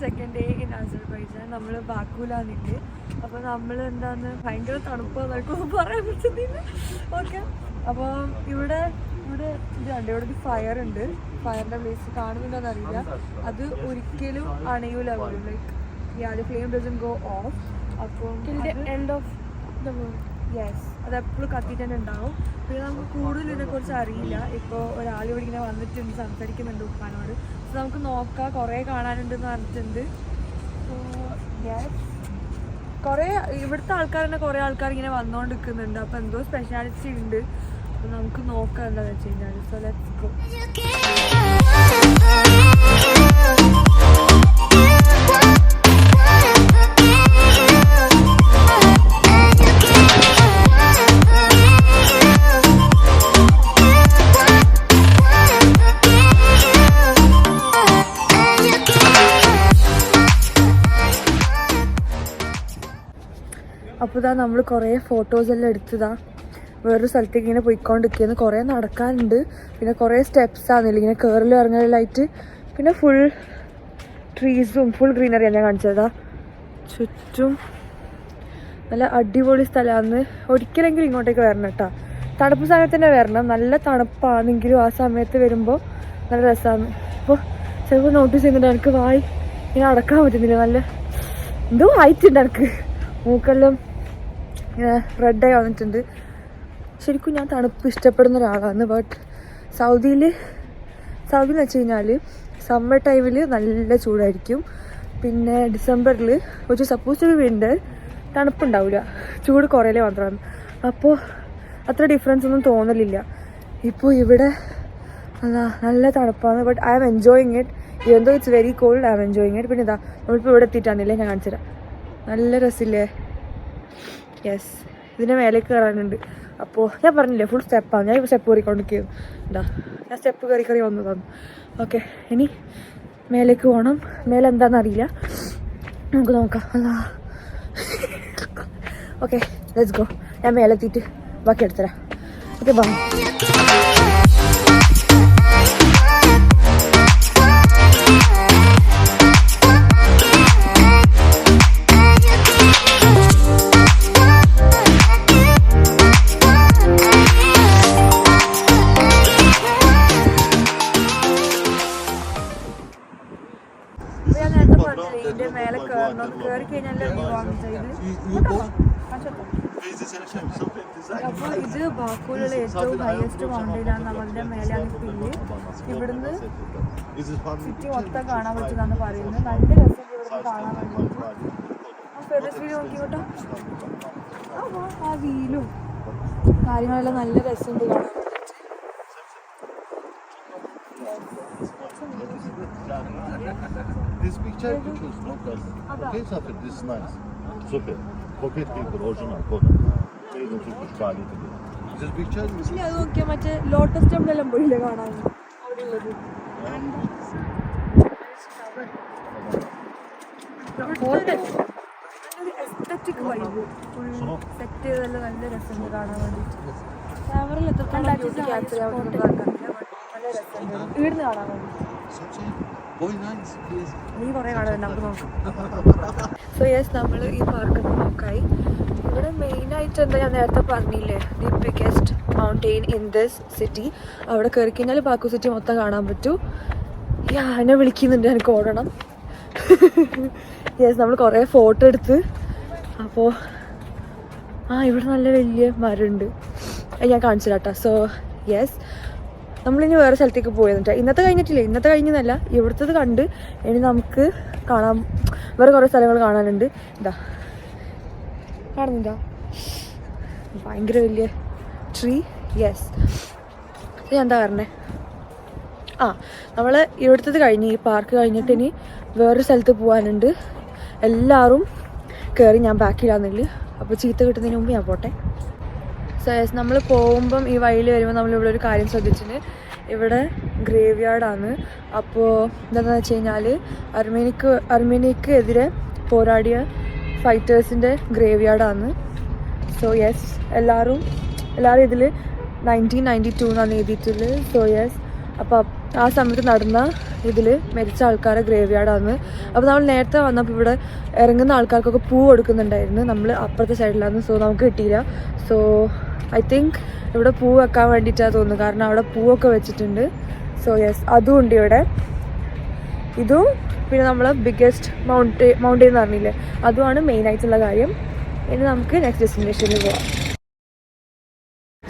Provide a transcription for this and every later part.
Second day in Azerbaijan. നമ്മൾ ബാക്കൂലാന്നിട്ട്. അപ്പോൾ നമ്മൾ എന്താന്ന് ഭയങ്കര തണുപ്പൊന്നും പറയാൻ പറ്റുന്നില്ല. ഓക്കെ, അപ്പോൾ ഇവിടെ ഇത് കണ്ട് ഇവിടെ ഒരു ഫയർ ഉണ്ട്. ഫയറിൻ്റെ പ്ലേസ് കാണുന്നുണ്ടോയെന്ന് അറിയില്ല. അത് ഒരിക്കലും അണയൂല പോലും. Like flame doesn't go off. അപ്പം end of the movie. Yes, അത് എപ്പോഴും കത്തിയിട്ട് തന്നെ ഉണ്ടാവും. പിന്നെ നമുക്ക് കൂടുതൽ ഇതിനെക്കുറിച്ച് അറിയില്ല. ഇപ്പോൾ ഒരാൾ ഇവിടെ ഇങ്ങനെ വന്നിട്ടുണ്ട്, സംസാരിക്കുന്നുണ്ട് ഉപ്പാനോട്. സോ നമുക്ക് നോക്കാം, കുറേ കാണാനുണ്ടെന്ന് പറഞ്ഞിട്ടുണ്ട്. യെസ്, കുറേ ഇവിടുത്തെ ആൾക്കാർ തന്നെ കുറേ ആൾക്കാർ ഇങ്ങനെ വന്നുകൊണ്ട് നിൽക്കുന്നുണ്ട്. അപ്പോൾ എന്തോ സ്പെഷ്യാലിറ്റി ഉണ്ട്. അപ്പോൾ നമുക്ക് നോക്കാം എന്താണെന്ന് വെച്ച് കഴിഞ്ഞാൽ. So let's go. അപ്പോൾ ഇതാ നമ്മൾ കുറേ ഫോട്ടോസെല്ലാം എടുത്തതാ വേറൊരു സ്ഥലത്തേക്ക് ഇങ്ങനെ പോയിക്കൊണ്ടിരിക്കുന്നത്. കുറേ നടക്കാനുണ്ട്, പിന്നെ കുറേ സ്റ്റെപ്സാണെന്നില്ല ഇങ്ങനെ കയറലും ഇറങ്ങലായിട്ട്. പിന്നെ ഫുൾ ട്രീസും ഫുൾ ഗ്രീനറിയാണ് ഞാൻ കാണിച്ചതാ. ചുറ്റും നല്ല അടിപൊളി സ്ഥലമാണ്. ഒരിക്കലെങ്കിലും ഇങ്ങോട്ടേക്ക് വരണം കേട്ടോ. തണുപ്പ് സമയത്ത് തന്നെ വരണം. നല്ല തണുപ്പാണെങ്കിലും ആ സമയത്ത് വരുമ്പോൾ നല്ല രസമാണ്. അപ്പോൾ ചിലപ്പോൾ നോട്ടീസ് ചെയ്യുന്നുണ്ട് എനിക്ക് വായി ഇങ്ങനെ അടക്കാൻ പറ്റുന്നില്ല. നല്ല എന്തോ ആയിട്ടുണ്ട് എനിക്ക്, മൂക്കെല്ലാം ഇങ്ങനെ റെഡായി വന്നിട്ടുണ്ട്. ശരിക്കും ഞാൻ തണുപ്പ് ഇഷ്ടപ്പെടുന്ന ഒരാളാണ്. ബട്ട് സൗദിയിൽ വെച്ച് കഴിഞ്ഞാൽ സമ്മർ ടൈമിൽ നല്ല ചൂടായിരിക്കും. പിന്നെ ഡിസംബറിൽ കുറച്ച് സപ്പോസ് ടു ബി വിൻ്റർ, തണുപ്പുണ്ടാവില്ല, ചൂട് കുറയലേ മാത്രമാണ്. അപ്പോൾ അത്ര ഡിഫറൻസ് ഒന്നും തോന്നലില്ല. ഇപ്പോൾ ഇവിടെ നല്ല തണുപ്പാണ്. But I am enjoying it. എന്തോ it's very cold, I am enjoying it. പിന്നെ ഇതാ നമ്മളിപ്പോൾ ഇവിടെ എത്തിയിട്ടാന്നില്ലേ, ഞാൻ കാണിച്ചു തരാം. നല്ല രസമില്ലേ? യെസ്, ഇതിൻ്റെ മേലേക്ക് കയറാനുണ്ട്. അപ്പോൾ ഞാൻ പറഞ്ഞില്ലേ ഫുൾ സ്റ്റെപ്പാണ്. ഞാൻ ഇപ്പോൾ സ്റ്റെപ്പ് കയറിക്കൊണ്ടിരിക്കുന്നു. എന്താ ഞാൻ സ്റ്റെപ്പ് കയറി വന്നതാണ്. ഓക്കെ, ഇനി മേലേക്ക് പോകണം. മേലെ എന്താണെന്ന് അറിയില്ല, നമുക്ക് നോക്കാം. Okay, let's go. ഞാൻ മേലെത്തിയിട്ട് ബാക്കി എടുത്തരാം. Okay, by. ഇതിന്റെ മേലെ കയറണം. കയറി കഴിഞ്ഞാൽ അപ്പോൾ ഇത് ബാക്കൂലുള്ള ഏറ്റവും ഹയസ്റ്റ് മൗണ്ടൈൻ ആണ്. നമ്മളുടെ മേലെയാണ് പില്ല്. ഇവിടുന്ന് ചുറ്റി മൊത്തം കാണാൻ പറ്റുന്നതാണ് പറയുന്നത്. നല്ല രസം ഇവിടുന്ന് കാണാൻ വേണ്ടിയിട്ട്. ആ ഫെറസ് വീൽ നോക്കിക്കോട്ടോ, ആ വീലും കാര്യങ്ങളെല്ലാം നല്ല രസമുണ്ട് കാണാൻ. This picture you choose, no problem. Okay, Safir, this is nice. Super. Pocket paper, original, pocket. Made in Turkish quality. This picture is... അത് നോക്കിയാൽ മറ്റേ ലോട്ടസ് ടെമ്പിളെല്ലാം പോയില്ലേ കാണാൻ അവിടെ ഉള്ളത്. എസ്തറ്റിക് വൈബ് ഫുൾ സെറ്റ് ചെയ്തെല്ലാം നല്ല രസമുണ്ട് കാണാൻ വേണ്ടിയിട്ട്. ക്യാമറയിൽ എത്രത്തോളം ബ്യൂട്ടി ക്യാപ്ചർ ചെയ്യാൻ പറ്റുന്ന ആൾക്കാരില്ല. നല്ല രസമുണ്ട് ഇവിടുന്ന് കാണാൻ വേണ്ടിയിട്ട്. നീ കുറേ കാണുന്നുണ്ട്, നമുക്ക് നോക്കാം. സോ യെസ്, നമ്മൾ ഈ പാർക്ക് നോക്കായി. ഇവിടെ മെയിനായിട്ട് എന്താ ഞാൻ നേരത്തെ പറഞ്ഞില്ലേ, the biggest mountain in this city. അവിടെ കയറി കഴിഞ്ഞാൽ ബാക്കു സിറ്റി മൊത്തം കാണാൻ പറ്റും. എന്നെ വിളിക്കുന്നുണ്ട്, എനിക്ക് ഓടണം. യെസ്, നമ്മൾ കുറേ ഫോട്ടോ എടുത്ത്. അപ്പോൾ ഇവിടെ നല്ല വലിയ മരമുണ്ട്, ഞാൻ കാണിച്ചു തരാം കേട്ടോ. സോ യെസ്, നമ്മളിനി വേറെ സ്ഥലത്തേക്ക് പോയെന്നിട്ടാ. ഇന്നത്തെ കഴിഞ്ഞെന്നല്ല, ഇവിടുത്തത് കണ്ട് ഇനി നമുക്ക് കാണാം. വേറെ കുറേ സ്ഥലങ്ങൾ കാണാനുണ്ട്. ഇതാ കാണുന്നുണ്ടോ, ഭയങ്കര വലിയ ട്രീ. യെസ്, ഞാൻ എന്താ പറഞ്ഞേ, നമ്മൾ ഇവിടുത്തത് കഴിഞ്ഞ് ഈ പാർക്ക് കഴിഞ്ഞിട്ട് ഇനി വേറൊരു സ്ഥലത്ത് പോകാനുണ്ട്. എല്ലാവരും കയറി, ഞാൻ ബാക്കിലാന്നില്ല. അപ്പോൾ ചീത്ത കിട്ടുന്നതിന് മുമ്പ് ഞാൻ പോട്ടെ. സോ യെസ്, നമ്മൾ പോകുമ്പം ഈ വഴിയിൽ വരുമ്പോൾ നമ്മളിവിടെ ഒരു കാര്യം ശ്രദ്ധിച്ചിട്ട്, ഇവിടെ ഗ്രേവ് യാർഡാണ്. അപ്പോൾ എന്താണെന്ന് വെച്ച് കഴിഞ്ഞാൽ അർമേനിയക്ക് എതിരെ പോരാടിയ ഫൈറ്റേഴ്സിൻ്റെ ഗ്രേവ് യാർഡാണ്. സോ യെസ്, എല്ലാവരും ഇതിൽ 1992 എന്നാണ് എഴുതിയിട്ടുള്ളത്. സോ യെസ്, അപ്പോൾ ആ സമയത്ത് നടന്ന ഇതിൽ മരിച്ച ആൾക്കാരെ ഗ്രേവ് യാർഡാണ്. അപ്പോൾ നമ്മൾ നേരത്തെ വന്നപ്പോൾ ഇവിടെ ഇറങ്ങുന്ന ആൾക്കാർക്കൊക്കെ പൂ കൊടുക്കുന്നുണ്ടായിരുന്നു. നമ്മൾ അപ്പുറത്തെ സൈഡിലാണ്, സോ നമുക്ക് കിട്ടിയില്ല. സോ ഐ തിങ്ക് ഇവിടെ പൂ വെക്കാൻ വേണ്ടിയിട്ടാണ് തോന്നുന്നു, കാരണം അവിടെ പൂവൊക്കെ വെച്ചിട്ടുണ്ട്. സോ യെസ്, അതും ഉണ്ട് ഇവിടെ. ഇതും പിന്നെ നമ്മൾ ബിഗ്ഗസ്റ്റ് മൗണ്ടെയിൻ എന്ന് പറഞ്ഞില്ലേ, അതുമാണ് മെയിനായിട്ടുള്ള കാര്യം. ഇനി നമുക്ക് നെക്സ്റ്റ് ഡെസ്റ്റിനേഷനിൽ പോവാം.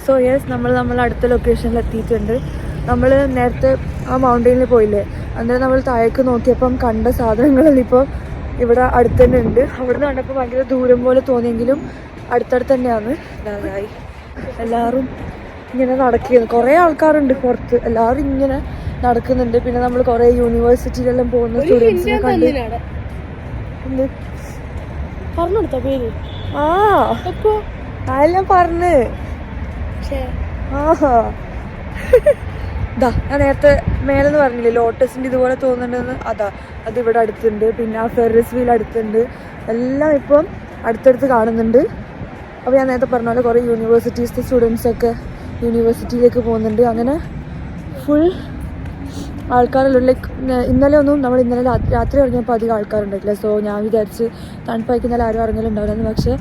സോ യെസ്, നമ്മൾ അടുത്ത ലൊക്കേഷനിൽ എത്തിയിട്ടുണ്ട്. നമ്മൾ നേരത്തെ ആ മൗണ്ടെയിനിൽ പോയില്ലേ, അന്നേരം നമ്മൾ താഴേക്ക് നോക്കിയപ്പം കണ്ട സാധനങ്ങളെല്ലാം ഇപ്പം ഇവിടെ അടുത്ത് തന്നെ ഉണ്ട്. അവിടെ നിന്ന് കണ്ടപ്പോൾ ഭയങ്കര ദൂരം പോലെ തോന്നിയെങ്കിലും അടുത്തടുത്ത് തന്നെയാണ്. ഇതായി എല്ലാവരും ഇങ്ങനെ നടക്കുകയാണ്. കുറേ ആൾക്കാരുണ്ട് പുറത്ത്, എല്ലാവരും ഇങ്ങനെ നടക്കുന്നുണ്ട്. പിന്നെ നമ്മൾ കുറേ യൂണിവേഴ്സിറ്റിയിലെല്ലാം പോകുന്ന സ്റ്റുഡൻസിനെ കണ്ട്. പറഞ്ഞെടുത്ത പേര് അതെല്ലാം പറഞ്ഞ് ഇതാ ഞാൻ നേരത്തെ മേലെന്ന് പറഞ്ഞില്ലേ ലോട്ടസിൻ്റെ ഇതുപോലെ തോന്നുന്നുണ്ടെന്ന്, അതിവിടെ അടുത്തുണ്ട്. പിന്നെ ആ ഫെറിസ് വീൽ അടുത്തുണ്ട്. എല്ലാം ഇപ്പം അടുത്തടുത്ത് കാണുന്നുണ്ട്. അപ്പോൾ ഞാൻ നേരത്തെ പറഞ്ഞ പോലെ കുറേ യൂണിവേഴ്സിറ്റീസിലെ സ്റ്റുഡൻസൊക്കെ യൂണിവേഴ്സിറ്റിയിലേക്ക് പോകുന്നുണ്ട്. അങ്ങനെ ഫുൾ ആൾക്കാരെല്ലാം. ലൈക്ക് ഇന്നലെ രാത്രി ഇറങ്ങിയപ്പോൾ അധികം ആൾക്കാരുണ്ടായിട്ടില്ല. സോ ഞാൻ വിചാരിച്ച് തണുപ്പായിക്ക് ഇന്നലെ ആരും ഇറങ്ങലുണ്ടാവില്ലെന്ന്. പക്ഷേ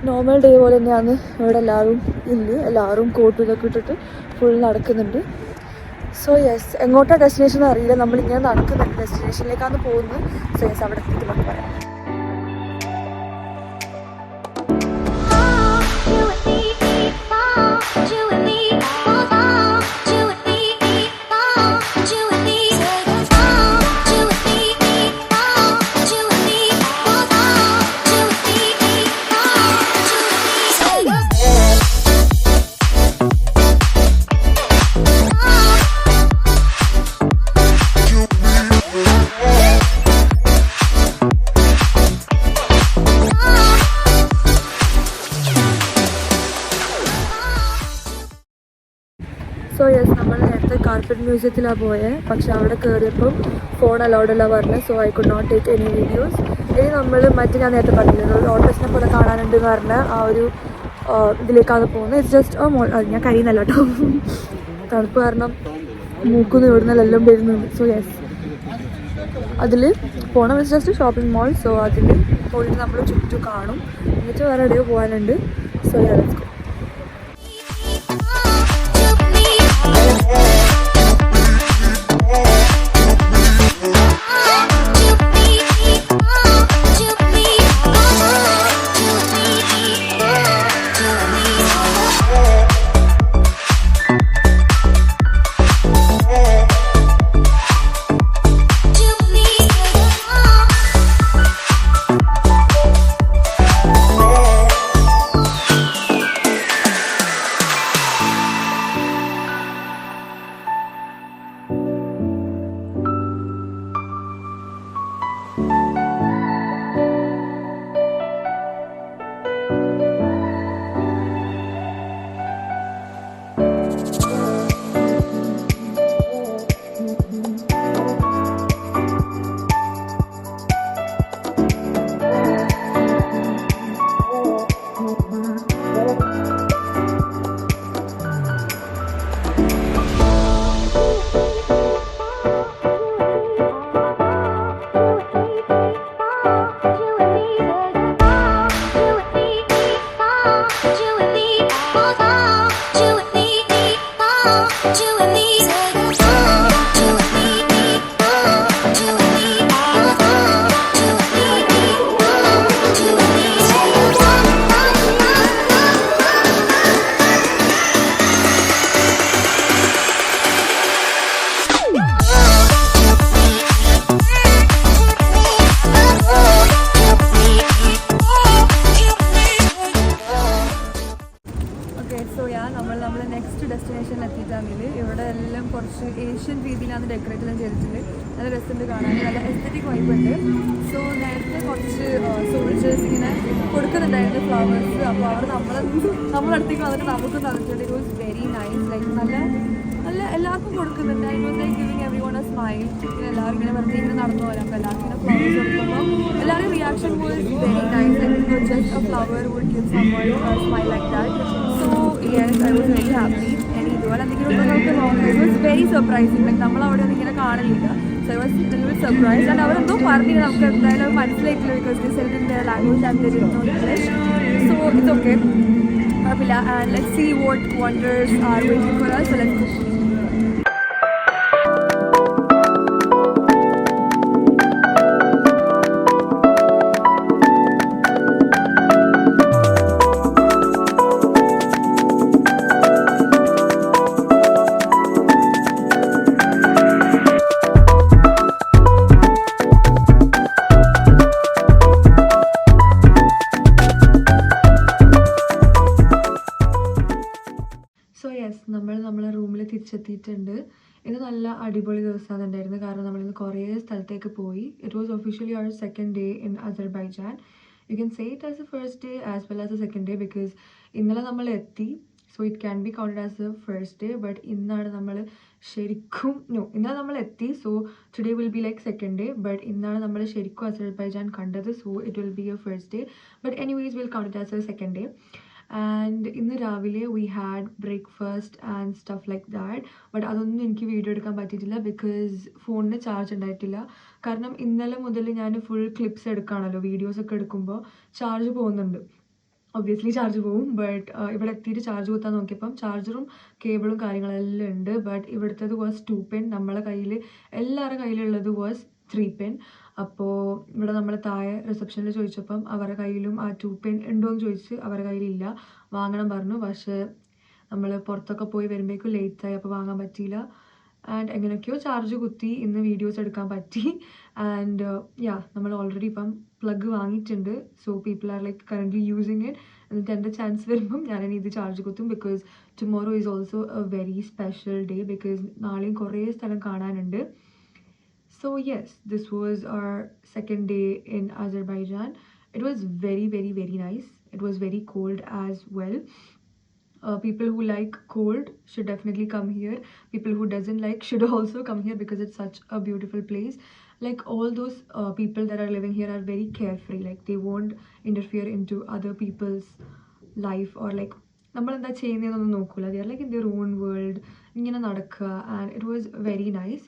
നോർമൽ ഡേ പോലെ തന്നെയാണ് ഇവിടെ എല്ലാവരും കോട്ടും ഇതൊക്കെ ഇട്ടിട്ട് ഫുൾ നടക്കുന്നുണ്ട്. സോ യെസ്, എങ്ങോട്ടാണ് ഡെസ്റ്റിനേഷൻ അറിയില്ല, നമ്മളിങ്ങനെ നടക്കുന്നുണ്ട്. ഡെസ്റ്റിനേഷനിലേക്കാണ് പോകുന്നത്. സോ യെസ്, അവിടെ എത്തിയിട്ട് നമുക്ക് പറയാം. സോ യെസ്, നമ്മൾ നേരത്തെ കാർപ്പറ്റ് മ്യൂസിയത്തിലാണ് പോയത്. പക്ഷെ അവിടെ കയറിയപ്പം ഫോൺ അലൗഡല്ല പറഞ്ഞത്. So I could not take any videos. ഇനി നമ്മൾ ഞാൻ നേരത്തെ പറഞ്ഞില്ല ലോട്ടസിനെ പോലെ കാണാനുണ്ട് എന്ന് പറഞ്ഞ ആ ഒരു ഇതിലേക്കാണ് പോകുന്നത്. ഇറ്റ്സ് ജസ്റ്റ് ഞാൻ കഴിയുന്നല്ല കേട്ടോ, തണുപ്പ് കാരണം മൂക്കുന്ന ഇവിടുന്നെല്ലാം വരുന്നുണ്ട്. സോ യെസ്, അതിൽ പോകണം. It's just shopping mall. So അതിൽ പോയിട്ട് നമ്മൾ ചുറ്റും കാണും. എന്നിട്ട് വേറെ എവിടെയോ പോകാനുണ്ട്. So let's go. ഏഷ്യൻ രീതിയിലാണ് ഡെക്കറേറ്റ് എല്ലാം ചെയ്തിട്ടുണ്ട്. നല്ല രസമുണ്ട് കാണാൻ, നല്ല എസ്തറ്റിക് വൈബ് ഉണ്ട്. സോ നേരത്തെ കുറച്ച് സോൾജേഴ്സ് ഇങ്ങനെ കൊടുക്കുന്നുണ്ടായിരുന്നു ഫ്ലവേഴ്സ്. അപ്പോൾ അവർ നമ്മളടുത്തേക്ക് വന്നിട്ട് നമുക്കും തന്നിട്ടുണ്ട്. It was very nice. Like നല്ല അല്ല എല്ലാവർക്കും കൊടുക്കുന്നുണ്ട്. I was like giving everyone A smile. പിന്നെ എല്ലാവരും ഇങ്ങനെ വെറുതെ ഇങ്ങനെ നടന്നു പോരാ. അപ്പോൾ എല്ലാവർക്കും ഇങ്ങനെ ഫ്ലവേഴ്സ് കൊടുക്കുമ്പോൾ എല്ലാവരും reaction was very nice. Like just a flower would give someone a smile like that. So yes, I was very happy. ഇനി ഇതുപോലെ എന്തെങ്കിലും ഉണ്ടോ നമുക്ക് നോക്കാം. It was very surprising. Like നമ്മളവിടെ ഒന്നും ഇങ്ങനെ കാണലില്ല. So I was a little bit surprised, and അവരെന്തോ പറഞ്ഞു നമുക്ക് എന്തായാലും മനസ്സിലായിട്ടില്ല because they said in their language and they didn't know English. So it's okay. And let's see what wonders are waiting for us. So let's go. So yes, നമ്മളെ റൂമിൽ തിരിച്ചെത്തിയിട്ടുണ്ട്. ഇന്ന് നല്ല അടിപൊളി ദിവസമാണ് ഉണ്ടായിരുന്നത്. കാരണം നമ്മളിന്ന് കുറേ സ്ഥലത്തേക്ക് പോയി. It was officially our second day in Azerbaijan. You can say it as a first day as well as a second day because ഇന്നലെ നമ്മൾ എത്തി. So it can be counted as a first day. But ഇന്നാണ് നമ്മൾ ശരിക്കും ഇന്നലെ നമ്മൾ എത്തി. So today will be like second day. But ഇന്നാണ് നമ്മൾ ശരിക്കും അസർബൈജാൻ കണ്ടത്. So it will be a first day. But anyways will count it as a second day. And ഇന്ന് രാവിലെ we had breakfast and stuff like that. But അതൊന്നും എനിക്ക് video എടുക്കാൻ പറ്റിയിട്ടില്ല ബിക്കോസ് ഫോണിന് ചാർജ് ഉണ്ടായിട്ടില്ല. കാരണം ഇന്നലെ മുതൽ ഞാൻ ഫുൾ ക്ലിപ്സ് എടുക്കുകയാണല്ലോ. വീഡിയോസൊക്കെ എടുക്കുമ്പോൾ ചാർജ് പോകുന്നുണ്ട്. ഒബ്വിയസ്ലി ചാർജ് പോവും. ബട്ട് ഇവിടെ എത്തിയിട്ട് ചാർജ് കുത്താൻ നോക്കിയപ്പം ചാർജറും കേബിളും കാര്യങ്ങളെല്ലാം ഉണ്ട്. ബട്ട് ഇവിടുത്തേത് വാസ് 2 പെൻ. നമ്മളെ കയ്യിൽ എല്ലാവരുടെ കയ്യിലുള്ളത് വാസ് 3 പെൻ. അപ്പോൾ ഇവിടെ നമ്മൾ താഴെ റിസപ്ഷനിൽ ചോദിച്ചപ്പം അവരുടെ കയ്യിലും ആ 2 പെൻ ഉണ്ടോയെന്ന് ചോദിച്ച് അവരുടെ കയ്യിലില്ല, വാങ്ങണം പറഞ്ഞു. പക്ഷേ നമ്മൾ പുറത്തൊക്കെ പോയി വരുമ്പോഴേക്കും ലേറ്റായി, അപ്പോൾ വാങ്ങാൻ പറ്റിയില്ല. ആൻഡ് എങ്ങനെയൊക്കെയോ ചാർജ് കുത്തി ഇന്ന് വീഡിയോസ് എടുക്കാൻ പറ്റി. ആൻഡ് നമ്മൾ ഓൾറെഡി ഇപ്പം പ്ലഗ് വാങ്ങിയിട്ടുണ്ട്. So people are like currently using it. എന്നിട്ട് എൻ്റെ ചാൻസ് വരുമ്പം ഞാനിനി ഇത് ചാർജ് കുത്തും because tomorrow is also A very special day because നാളെയും കുറേ സ്ഥലം കാണാനുണ്ട്. So yes, this was our second day in Azerbaijan. It was very, very, very nice. It was very cold as well. People who like cold should definitely come here. People who doesn't like should also come here because it's such a beautiful place. Like all those people that are living here are very carefree. Like they won't interfere into other people's life or like നമ്മളെന്താ ചെയ്യുന്നതെന്നൊന്നും നോക്കൂല. They are like in their own world. ഇങ്ങനെ നടക്കുക. And it was very nice.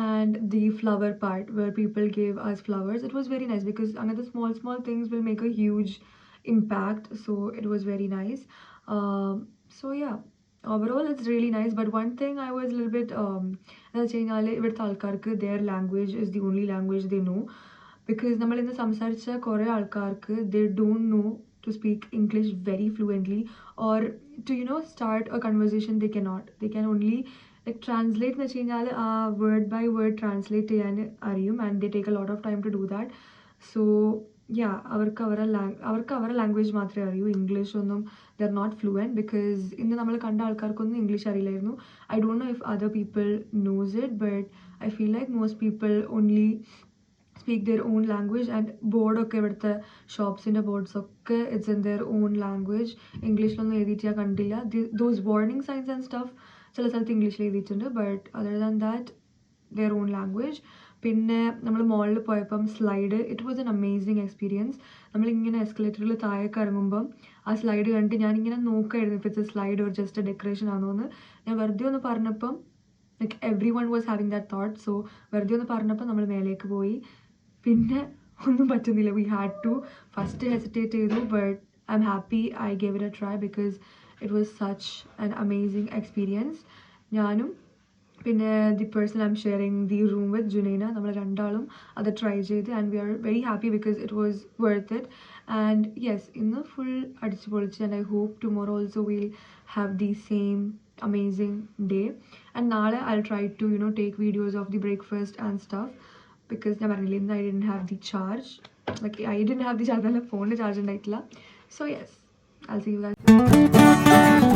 And the flower part where people gave us flowers, it was very nice because another small things will make a huge impact. So it was very nice. So yeah, overall it's really nice. But one thing I was a little bit ഇവിടുത്തെ ആൾക്കാർക്ക് their language is the only language they know because നമ്മൾ ഇന്ന് സംസാരിച്ച കുറേ ആൾക്കാർക്ക് they don't know to speak English very fluently or to start a conversation. They cannot. They can only like translate എന്ന് വെച്ച് കഴിഞ്ഞാൽ ആ വേർഡ് ബൈ വേർഡ് ട്രാൻസ്ലേറ്റ് ചെയ്യാൻ അറിയും. And they take a lot of time to do that. So അവർക്ക് അവരുടെ language മാത്രമേ അറിയൂ. ഇംഗ്ലീഷ് ഒന്നും ദർ നോട്ട് ഫ്ലുവൻറ്റ് ബിക്കോസ് ഇന്ന് നമ്മൾ കണ്ട ആൾക്കാർക്കൊന്നും ഇംഗ്ലീഷ് അറിയില്ലായിരുന്നു. I don't know if other people knows it but I feel like most people only speak their own language. And ബോർഡൊക്കെ ഇവിടുത്തെ ഷോപ്സിൻ്റെ ബോർഡ്സൊക്കെ it's in their own language. ഇംഗ്ലീഷിലൊന്നും എഴുതിയിട്ട് ഞാൻ കണ്ടില്ല. Those warning signs and stuff ചില സ്ഥലത്ത് ഇംഗ്ലീഷിൽ എഴുതിയിട്ടുണ്ട്. But other than that their own language. പിന്നെ നമ്മൾ മോളിൽ പോയപ്പം slide, it was an amazing experience. നമ്മളിങ്ങനെ എസ്കലേറ്ററിൽ താഴേക്ക് ഇറങ്ങുമ്പം ആ സ്ലൈഡ് കണ്ടിട്ട് ഞാനിങ്ങനെ നോക്കായിരുന്നു if it's a slide or just a decoration ആണോ എന്ന്. ഞാൻ വെറുതെ ഒന്ന് പറഞ്ഞപ്പം like everyone was having that thought. So വെറുതെ ഒന്ന് പറഞ്ഞപ്പം നമ്മൾ മേലേക്ക് പോയി. പിന്നെ ഒന്നും പറ്റുന്നില്ല. We had to first hesitate ചെയ്തു. But I am happy I gave it a try because it was such an amazing experience. ഞാനും പിന്നെ the person I'm sharing the room with, Junaina, നമ്മൾ രണ്ടാളും അത് ട്രൈ ചെയ്ത് and we are very happy because it was worth it. And yes, ഇന്ന് full അടിച്ചു പൊളിച്ച്. And I hope tomorrow also will have the same amazing day. And നാളെ I'll try to take videos of the breakfast and stuff because ഞാൻ പറഞ്ഞില്ല ഇന്ന് I didn't have the charge. Like I didn't have the charge, അല്ല ഫോണിന് charge ഉണ്ടായിട്ടില്ല. So yes, I'll see you guys.